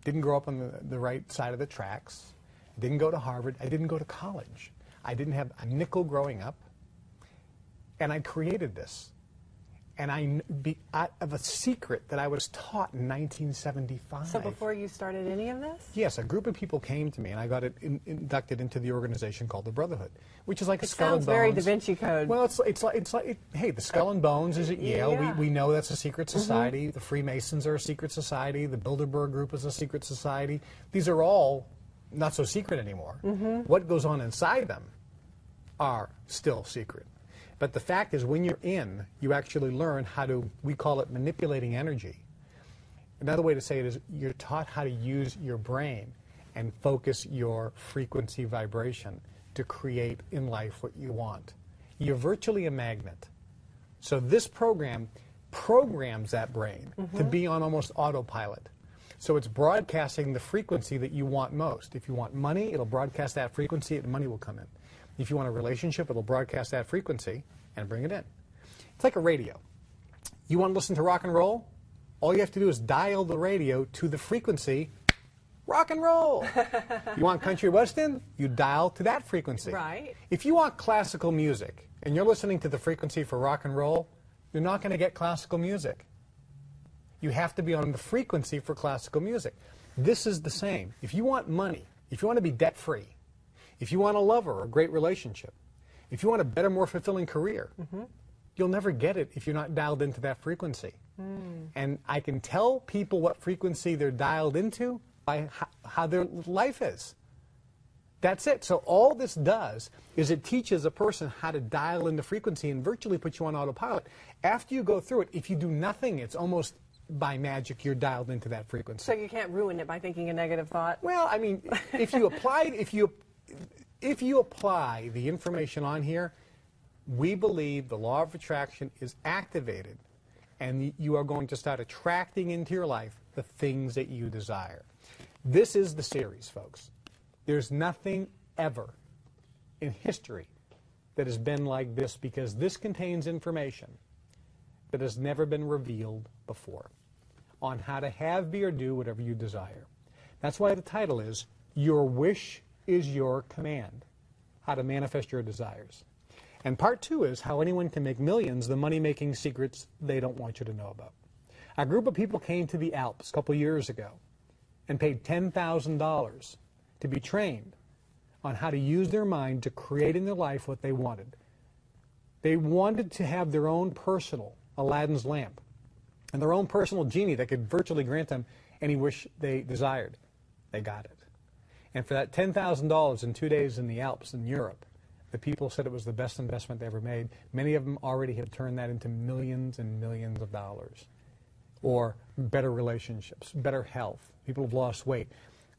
didn't grow up on the right side of the tracks. Didn't go to Harvard. I didn't go to college. I didn't have a nickel growing up. And I created this. And I have a secret that I was taught in 1975. So before you started any of this? Yes, a group of people came to me, and I got inducted into the organization called the Brotherhood, which is like a Skull and Bones. It sounds very Da Vinci Code. Well, it's like hey, the Skull and Bones is at Yale. Yeah. We know that's a secret society. The Freemasons are a secret society. The Bilderberg Group is a secret society. These are all not so secret anymore. What goes on inside them are still secret. But the fact is, when you're in, you actually learn how to, we call it manipulating energy. Another way to say it is you're taught how to use your brain and focus your frequency vibration to create in life what you want. You're virtually a magnet. So this program programs that brain to be on almost autopilot. So it's broadcasting the frequency that you want most. If you want money, it'll broadcast that frequency and money will come in. If you want a relationship, it'll broadcast that frequency and bring it in. It's like a radio. You want to listen to rock and roll? All you have to do is dial the radio to the frequency rock and roll. You want country western? You dial to that frequency. Right. If you want classical music and you're listening to the frequency for rock and roll, you're not going to get classical music. You have to be on the frequency for classical music. This is the same. If you want money, if you want to be debt-free, if you want a lover or a great relationship, if you want a better, more fulfilling career, you'll never get it if you're not dialed into that frequency. And I can tell people what frequency they're dialed into by how their life is. That's it. So all this does is it teaches a person how to dial into frequency and virtually put you on autopilot. After you go through it, if you do nothing, it's almost by magic you're dialed into that frequency. So you can't ruin it by thinking a negative thought? Well, I mean, if you apply the information on here, we believe the law of attraction is activated and you are going to start attracting into your life the things that you desire. This is the series, folks. There's nothing ever in history that has been like this because this contains information that has never been revealed before on how to have, be, or do whatever you desire. That's why the title is Your Wish is Your Command, how to manifest your desires. And part 2 is how anyone can make millions, the money-making secrets they don't want you to know about. A group of people came to the Alps a couple years ago and paid $10,000 to be trained on how to use their mind to create in their life what they wanted. They wanted to have their own personal Aladdin's lamp and their own personal genie that could virtually grant them any wish they desired. They got it. And for that $10,000 in 2 days in the Alps in Europe, the people said it was the best investment they ever made. Many of them already have turned that into millions and millions of dollars. Or better relationships, better health. People have lost weight.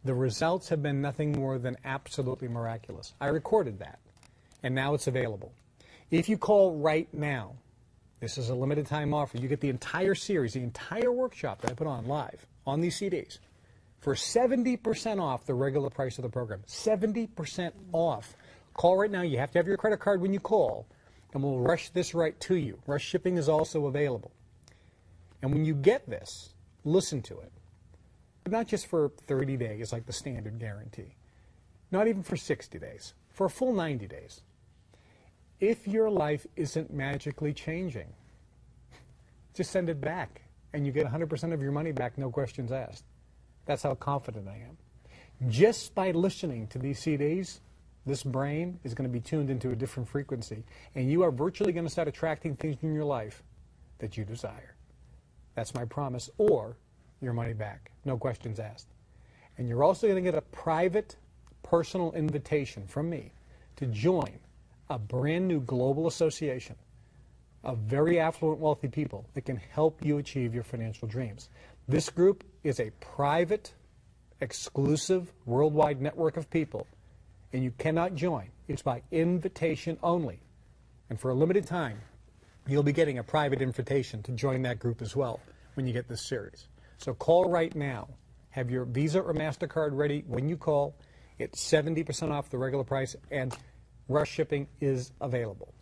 The results have been nothing more than absolutely miraculous. I recorded that, and now it's available. If you call right now, this is a limited time offer. You get the entire series, the entire workshop that I put on live on these CDs for 70% off the regular price of the program. 70% off. Call right now. You have to have your credit card when you call, and we'll rush this right to you. Rush shipping is also available. And when you get this, listen to it. But not just for 30 days like the standard guarantee. Not even for 60 days. For a full 90 days. If your life isn't magically changing, just send it back, and you get 100% of your money back, no questions asked. That's how confident I am. Just by listening to these CDs, this brain is going to be tuned into a different frequency, and you are virtually going to start attracting things in your life that you desire. That's my promise, or your money back, no questions asked. And you're also going to get a private, personal invitation from me to join a brand new global association of very affluent, wealthy people that can help you achieve your financial dreams. This group is a private, exclusive, worldwide network of people, and you cannot join. It's by invitation only. And for a limited time, you'll be getting a private invitation to join that group as well when you get this series. So call right now. Have your Visa or MasterCard ready when you call. It's 70% off the regular price, and rush shipping is available.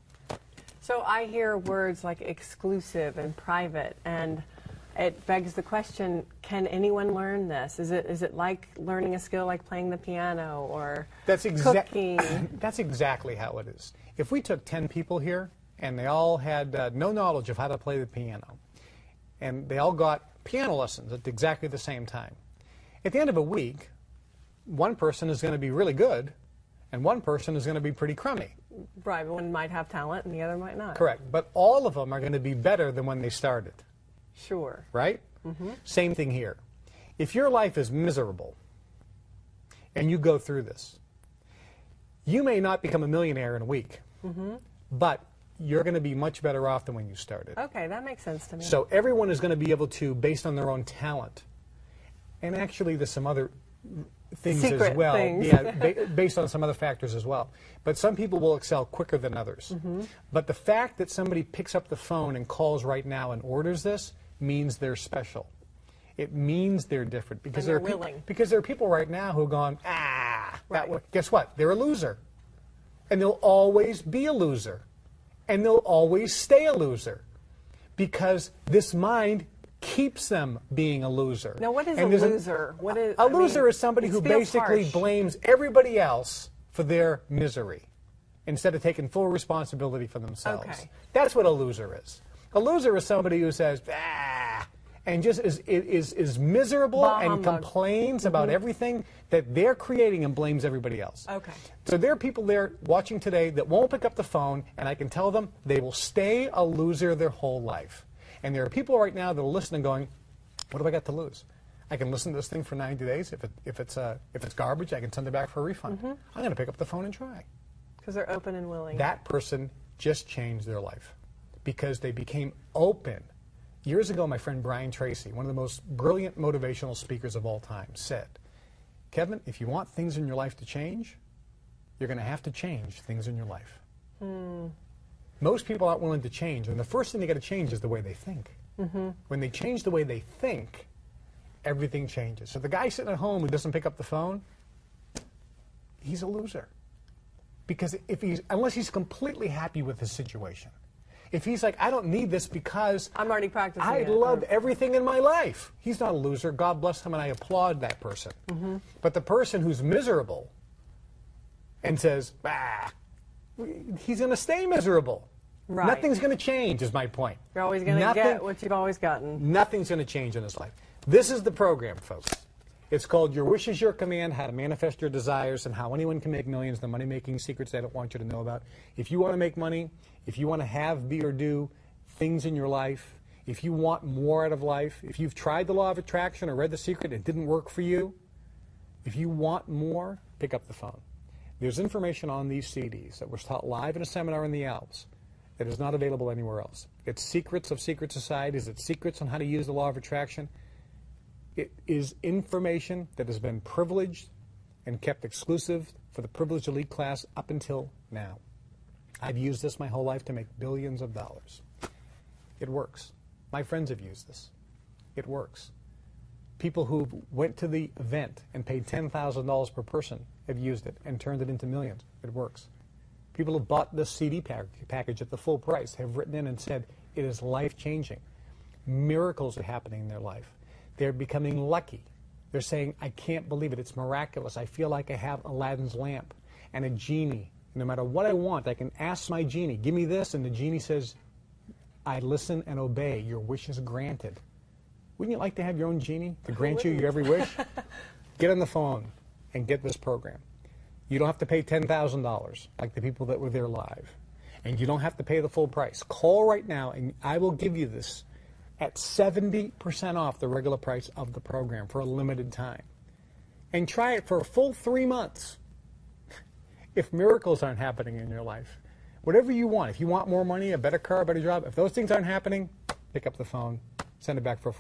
So I hear words like exclusive and private, and It begs the question, can anyone learn this? Is it like learning a skill like playing the piano or cooking? That's exactly how it is. If we took 10 people here and they all had no knowledge of how to play the piano, and they all got piano lessons at exactly the same time, at the end of a week, one person is going to be really good and one person is going to be pretty crummy. Right, one might have talent and the other might not. Correct, but all of them are going to be better than when they started. Sure. Right? Same thing here. If your life is miserable and you go through this, you may not become a millionaire in a week, but you're going to be much better off than when you started. Okay, that makes sense to me. So everyone is going to be able to, based on their own talent, and actually there's some other things Secret as well, things. yeah, based on some other factors as well. But some people will excel quicker than others. But the fact that somebody picks up the phone and calls right now and orders this means they're special. It means they're different because they're willing. Because there are people right now who have gone, guess what? They're a loser, and they'll always be a loser, and they'll always stay a loser, because this mind keeps them being a loser. Now, what is a loser? A loser is somebody who basically harsh. blames everybody else for their misery instead of taking full responsibility for themselves. Okay. That's what a loser is. A loser is somebody who says, and just is miserable and complains about everything that they're creating and blames everybody else. Okay. So there are people there watching today that won't pick up the phone, and I can tell them they will stay a loser their whole life. And there are people right now that are listening going, what do I got to lose? I can listen to this thing for 90 days. If it's garbage, I can send it back for a refund. I'm going to pick up the phone and try. Because they're open and willing. That person just changed their life because they became open. Years ago, my friend Brian Tracy, one of the most brilliant motivational speakers of all time, said, Kevin, if you want things in your life to change, you're going to have to change things in your life. Most people aren't willing to change, and the first thing they got to change is the way they think. When they change the way they think, everything changes. So the guy sitting at home who doesn't pick up the phone, he's a loser. Because unless he's completely happy with his situation. If he's like, I don't need this because I'm already practicing I love everything in my life. He's not a loser. God bless him, and I applaud that person. But the person who's miserable and says, he's going to stay miserable. Right. Nothing's going to change, is my point. You're always going to get what you've always gotten. Nothing's going to change in his life. This is the program, folks. It's called Your Wish is Your Command, How to Manifest Your Desires, and How Anyone Can Make Millions, the money-making secrets they don't want you to know about. If you want to make money, if you want to have, be, or do things in your life, if you want more out of life, if you've tried the law of attraction or read The Secret and it didn't work for you, if you want more, pick up the phone. There's information on these CDs that was taught live in a seminar in the Alps that is not available anywhere else. It's Secrets of Secret Societies. It's Secrets on how to use the law of attraction. It is information that has been privileged and kept exclusive for the privileged elite class up until now. I've used this my whole life to make billions of dollars. It works. My friends have used this. It works. People who went to the event and paid $10,000 per person have used it and turned it into millions. It works. People who bought the CD package at the full price have written in and said it is life-changing. Miracles are happening in their life. They're becoming lucky. They're saying, I can't believe it. It's miraculous. I feel like I have Aladdin's lamp and a genie. No matter what I want, I can ask my genie, give me this, and the genie says, I listen and obey. Your wish is granted. Wouldn't you like to have your own genie to grant you your every wish? Get on the phone and get this program. You don't have to pay $10,000 like the people that were there live. And you don't have to pay the full price. Call right now and I will give you this at 70% off the regular price of the program for a limited time. And try it for a full 3 months. If miracles aren't happening in your life, whatever you want, if you want more money, a better car, a better job, if those things aren't happening, pick up the phone, send it back for a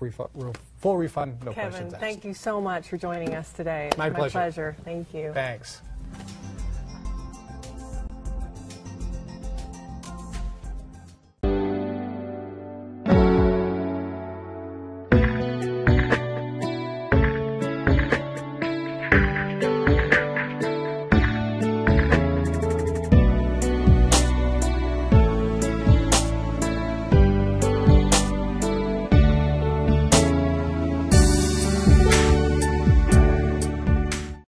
full refund, no questions asked. Kevin, thank you so much for joining us today. My pleasure. My pleasure. Thank you. Thanks.